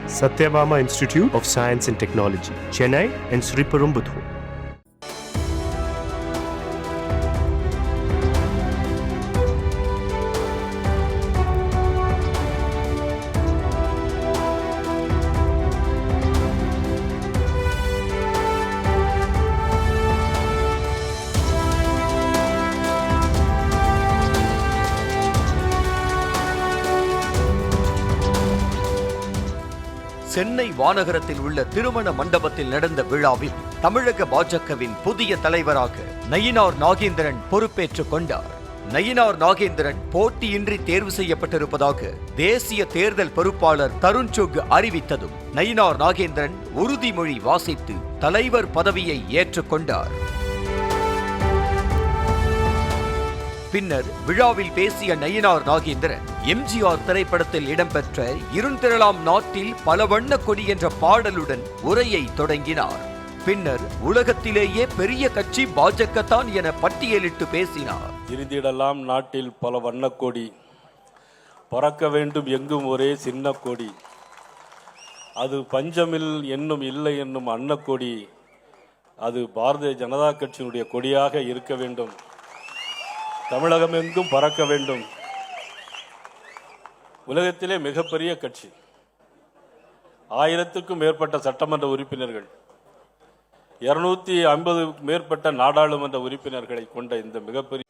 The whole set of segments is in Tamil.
Satyabama Institute of Science and Technology, Chennai and Sriperumbudur. Chennai வானகரத்தில் உள்ள திருமண மண்டபத்தில் நடந்த விழாவில் தமிழக பாஜகவின் புதிய தலைவராக நயினார் நாகேந்திரன் பொறுப்பேற்றுக் கொண்டார். நயினார் நாகேந்திரன் போட்டியின்றி தேர்வு செய்யப்பட்டிருப்பதாக தேசிய தேர்தல் பொறுப்பாளர் தருண் சுக் அறிவித்ததும் நயினார் நாகேந்திரன் உறுதிமொழி வாசித்து தலைவர் பதவியை ஏற்றுக்கொண்டார். பின்னர் விழாவில் பேசிய நயினார் நாகேந்திரன் எம்ஜிஆர் திரைப்படத்தில் இடம்பெற்ற இருந்திரளாம் நாட்டில் பல வண்ண கொடி என்ற பாடலுடன் உரையை தொடங்கினார். பின்னர் உலகத்திலேயே பெரிய கட்சி பாஜக தான் என பட்டியலிட்டு பேசினார். இருந்திடலாம் நாட்டில் பல வண்ண கொடி, பறக்க வேண்டும் எங்கும் ஒரே சின்ன கொடி, அது பஞ்சமில் என்னும் இல்லை என்னும் அன்னக்கொடி, அது பாரதிய ஜனதா கட்சியினுடைய கொடியாக இருக்க வேண்டும், தமிழகம் எங்கும் பறக்க வேண்டும். உலகத்திலே மிகப்பெரிய கட்சி, 1000க்கும் மேற்பட்ட சட்டமன்ற உறுப்பினர்கள், 250 மேற்பட்ட நாடாளுமன்ற உறுப்பினர்களை கொண்ட இந்த மிகப்பெரிய.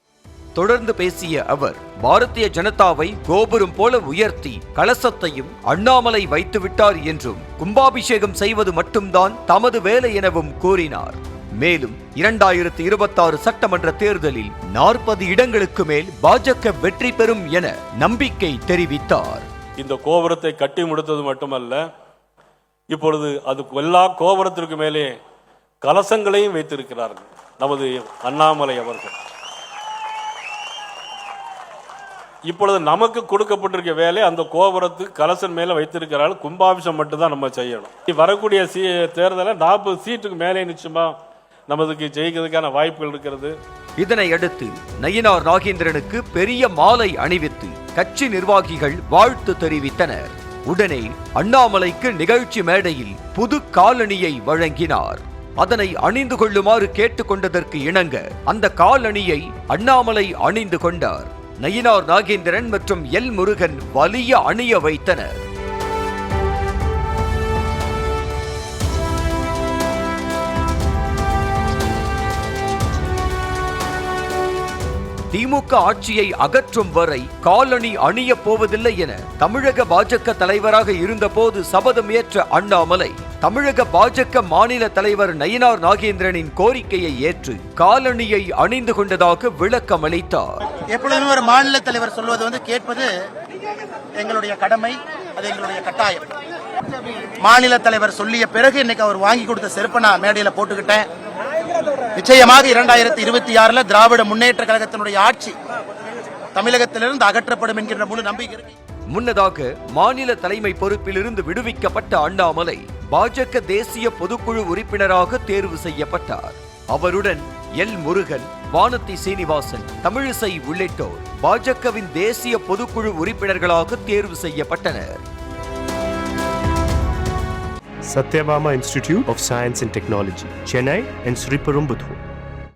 தொடர்ந்து பேசிய அவர் பாரதிய ஜனதாவை கோபுரம் போல உயர்த்தி கலசத்தையும் அண்ணாமலை வைத்துவிட்டார் என்றும் கும்பாபிஷேகம் செய்வது மட்டும்தான் தமது வேலை எனவும் கூறினார். மேலும் 2026 சட்டமன்ற தேர்தலில் 40 இடங்களுக்கு மேல் பாஜக வெற்றி பெறும் என நம்பிக்கை தெரிவித்தார். இந்த கோபுரத்தை கட்டி முடித்தது மட்டுமல்ல, இப்பொழுது அது எல்லா கோபுரத்திற்கு மேலே கலசங்களையும் வைத்திருக்கிறார்கள் நமது அண்ணாமலை அவர்கள். இப்பொழுது நமக்கு கொடுக்கப்பட்டிருக்க வேலை அந்த கோபுரத்துக்கு கலசன் மேல வைத்திருக்கிறார்கள். கும்பாபிஷம் மட்டும்தான் நம்ம செய்யணும். வரக்கூடிய தேர்தலை 40 சீட்டுக்கு மேலே நிச்சயமா நமக்கு ஜெயிக்கிறதுக்கான வாய்ப்புகள் இருக்கிறது. இதனை அடுத்து நயினார் நாகேந்திரனுக்கு பெரிய மாலை அணிவித்து கட்சி நிர்வாகிகள் வாழ்த்து தெரிவித்தனர். உடனே அண்ணாமலைக்கு நிகழ்ச்சி மேடையில் புது காலணியை வழங்கினார். அதனை அணிந்து கொள்ளுமாறு கேட்டுக்கொண்டதற்கு இணங்க அந்த காலணியை அண்ணாமலை அணிந்து கொண்டார். நயினார் நாகேந்திரன் மற்றும் எல் முருகன் வலிய அணிய வைத்தனர். திமுக ஆட்சியை அகற்றும் வரை காலணி அணிய போவதில்லை என தமிழக பாஜக தலைவராக இருந்தபோது சபதம் ஏற்ற அண்ணாமலை தமிழக பாஜக மாநில தலைவர் நயினார் நாகேந்திரனின் கோரிக்கையை ஏற்று காலணியை அணிந்து கொண்டதாக விளக்கம் அளித்தார். எப்பொழுதுமே ஒரு மாநில தலைவர் சொல்வது கேட்பது எங்களுடைய கடமை, அது எங்களுடைய கட்டாயம். மாநில தலைவர் சொல்லிய பிறகு இன்னைக்கு அவர் வாங்கி கொடுத்த செருப்பை நான் மேடையில போட்டுக்கிட்டேன். நிச்சயமாக 2026 திராவிட முன்னேற்ற கழகத்தினுடைய ஆட்சி தமிழகத்திலிருந்து அகற்றப்படும் என்கின்ற முழு நம்பிக்கை. முன்னதாக மாநில தலைமை பொறுப்பிலிருந்து விடுவிக்கப்பட்ட அண்ணாமலை பாஜக தேசிய பொதுக்குழு உறுப்பினராக தேர்வு செய்யப்பட்டார். அவருடன் எல் முருகன், வானதி சீனிவாசன், தமிழிசை உள்ளிட்டோர் பாஜகவின் தேசிய பொதுக்குழு உறுப்பினர்களாக தேர்வு செய்யப்பட்டனர். Satyabama Institute of Science and Technology, Chennai and Sriperumbudur.